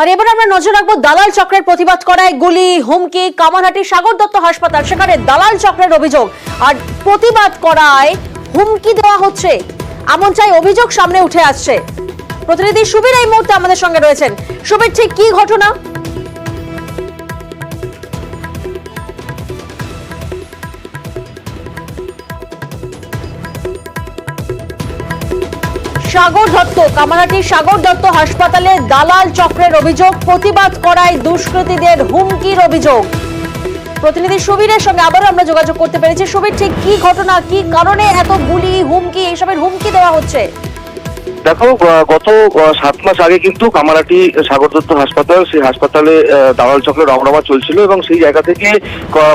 আর এবার আমরা নজর রাখবো দালাল চক্রের প্রতিবাদ করায় গুলি, হুমকি, কামারহাটির সাগর দত্ত হাসপাতাল, সেখানে দালাল চক্রের অভিযোগ আর প্রতিবাদ করায় হুমকি দেওয়া হচ্ছে, এমনটাই অভিযোগ সামনে উঠে আসছে। প্রতিনিধি সুবীর এই মুহূর্তে আমাদের সঙ্গে রয়েছেন। সুবীর, ঠিক কি ঘটনা? সাগর দত্ত, কামারহাটির সাগর দত্ত হাসপাতালে দালাল চক্রের অভিযোগ, প্রতিবাদ করায় দুষ্কৃতীদের হুমকির অভিযোগ। প্রতিনিধি সুবীরের সঙ্গে আবারও আমরা যোগাযোগ করতে পেরেছি। সুবীর, ঠিক কি ঘটনা, কি কারণে এত গুলি, হুমকি, এইসবের হুমকি দেওয়া হচ্ছে? দেখো, গত 7 মাস আগে কিন্তু কামারহাটি সাগর দত্ত হাসপাতাল, সেই হাসপাতালে দালাল চক্রের রমরমা চলছিল এবং সেই জায়গা থেকে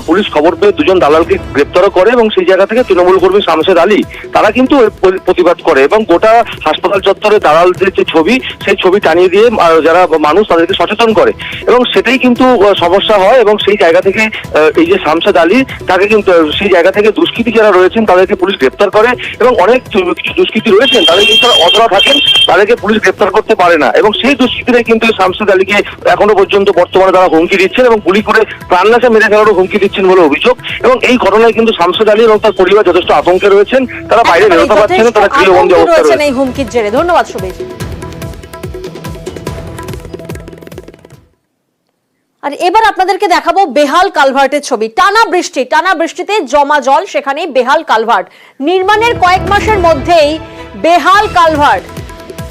পুলিশ খবর পেয়ে দুজন দালালকে গ্রেপ্তারও করে এবং সেই জায়গা থেকে তৃণমূল কর্মী শামশেদ আলী তারা কিন্তু প্রতিবাদ করে এবং গোটা হাসপাতাল চত্বরে দালালদের যে ছবি, সেই ছবি টানিয়ে দিয়ে যারা মানুষ তাদেরকে সচেতন করে এবং সেটাই কিন্তু সমস্যা হয় এবং সেই জায়গা থেকে এই যে শামশেদ আলী, তাকে কিন্তু সেই জায়গা থেকে দুষ্কৃতী যারা রয়েছেন তাদেরকে পুলিশ গ্রেপ্তার করে এবং অনেক কিছু দুষ্কৃতী রয়েছেন তাদের কিন্তু অধরা থাকেন, তাদেরকে পুলিশ গ্রেপ্তার করতে পারে না এবং সেই দুষ্কৃতীরা কিন্তু শামশেদ আলীকে এখনো পর্যন্ত বর্তমানে তারা হুমকি দিচ্ছেন এবং গুলি করে প্রাণনাশে মেরে ফেলারও হুমকি দিচ্ছেন বলে অভিযোগ। এবং এই ঘটনায় কিন্তু শামশেদ আলী এবং তার পরিবার যথেষ্ট আতঙ্কে রয়েছেন, তারা বাইরে বেরোতে পারছেন না, তারা গৃহবন্দী অবস্থায় রয়েছেন এই হুমকির জেরে। ধন্যবাদ সুবীর। আর এবার আপনাদেরকে দেখাবো বেহাল কালভার্টের ছবি। টানা বৃষ্টিতে জমা জল, সেখানে বেহাল কালভার্ট নির্মাণের কয়েক মাসের মধ্যেই বেহাল কালভার্ট।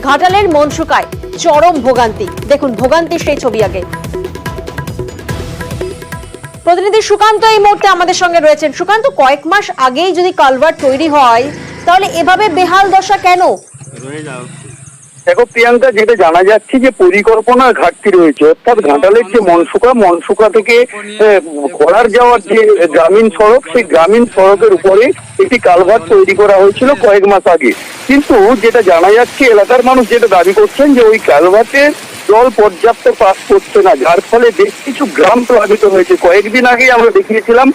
ঘাটালের মনসুকায় চরম ভোগান্তি। দেখুন ভোগান্তির সেই ছবি আগে। প্রতিনিধি সুকান্ত এই মুহূর্তে আমাদের সঙ্গে রয়েছেন। সুকান্ত, কয়েক মাস আগেই যদি কালভার্ট তৈরি হয় তাহলে এভাবে বেহাল দশা কেন? দেখো প্রিয়াঙ্কা, যেটা জানা যাচ্ছে যে পরিকল্পনার ঘাটতি রয়েছে, অর্থাৎ ঘাটালের যে মনসুকা থেকে ঘোড়ার যাওয়ার যে গ্রামীণ সড়ক, সেই গ্রামীণ সড়কের উপরে একটি কালভার্ট তৈরি করা হয়েছিল কয়েক মাস আগে। কিন্তু যেটা জানা যাচ্ছে, এলাকার মানুষ যেটা দাবি করছেন যে ওই কালভার্টে জল পর্যাপ্ত পাস করছে না, যার ফলে বেশ কিছু গ্রাম প্লাবিত হয়েছে। কয়েকদিন আগে আমরা দেখিয়েছিলাম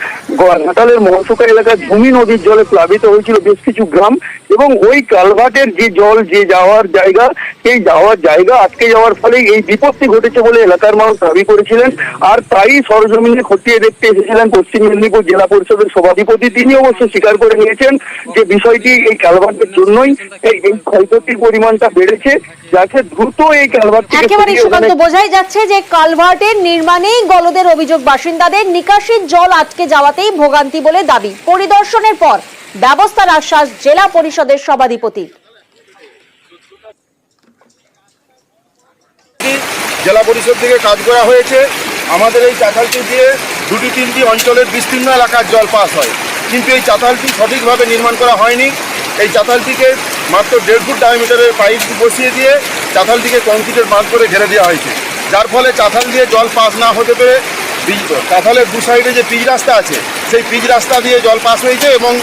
ঘাটালের মনসুকা এলাকার ঝুমি নদীর জলে প্লাবিত হয়েছিল বেশ কিছু গ্রাম এবং ওই কালভার্টের যে জল, যে যাওয়ার জায়গা, সেই যাওয়ার জায়গা আটকে যাওয়ার ফলে এই বিপত্তি ঘটেছে বলে এলাকার মানুষ দাবি করেছিলেন। আর তাই সরজমিনে খতিয়ে দেখতে এসেছিলেন পশ্চিম মেদিনীপুর জেলা পরিষদের সভাধিপতি। তিনি অবশ্য স্বীকার করে নিয়েছেন যে বিষয়টি এই কালভার্টের জন্যই এই ক্ষয়ক্ষতির পরিমাণটা বেড়েছে, যাতে দ্রুত এই কালভার্ট একেবারে সুকান্ত, বোঝাই যাচ্ছে যে কালভার্টের নির্মাণেই গলদের অভিযোগ বাসিন্দাদের, নিকাশির জল আটকে যাওয়াতেই ভোগান্তি বলে দাবি। পরিদর্শনের পর ব্যবস্থার আশ্বাস জেলা পরিষদের সভাধিপতি। জেলা পরিষদ থেকে কাজ করা হয়েছে। আমাদের এই চাতালটি দিয়ে 2-3টি অঞ্চলের বিস্তীর্ণ এলাকার জল পাস হয়, কিন্তু এই চাতালটি সঠিকভাবে নির্মাণ করা হয়নি। এই চাতালটিকে মাত্র 1.5 ফুট ডায়ামিটারের পাইপ বসিয়ে দিয়ে চাতালটিকে কংক্রিটের বাঁধ করে ঘেরে দেওয়া হয়েছে, যার ফলে চাতাল দিয়ে জল পাস না হতে পেরে চাতালের দু সাইডে যে পিচ রাস্তা আছে, সেই পিচ রাস্তা দিয়ে জল পাস হয়েছে এবং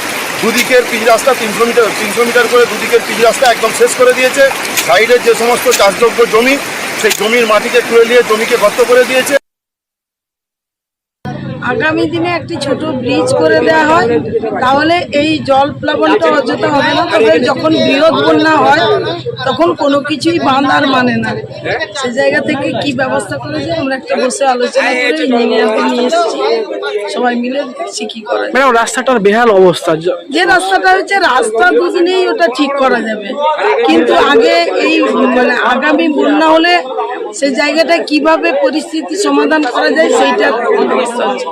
দুদিকের পিচ রাস্তা 300 মিটার করে দুদিকের পিচ রাস্তা একদম শেষ করে দিয়েছে। সাইডের যে সমস্ত চাষযোগ্য জমি, সেই জমির মাটিকে খুঁড়ে নিয়ে জমিকে গর্ত করে দিয়েছে। আগামী দিনে একটি ছোট ব্রিজ করে দেওয়া হয়, তাহলে এই জল প্লাবনটা অযথা হবে না। তবে যখন বৃহৎ বন্যা হয় তখন কোনো কিছুই বাঁধ আর মানে না। সে জায়গা থেকে কি ব্যবস্থা করে যে আমরা একটা বসে আলোচনা করে ইঞ্জিনিয়ারকে নিয়ে এসেছি, সবাই মিলে দেখছি কি করা যায়। রাস্তাটার বেহাল অবস্থা, যে রাস্তাটা হচ্ছে, রাস্তা দুদিনেই ওটা ঠিক করা যাবে, কিন্তু আগে এই আগামী বন্যা হলে সেই জায়গাটা কিভাবে পরিস্থিতি সমাধান করা যায় সেইটা ব্যবস্থা হচ্ছে।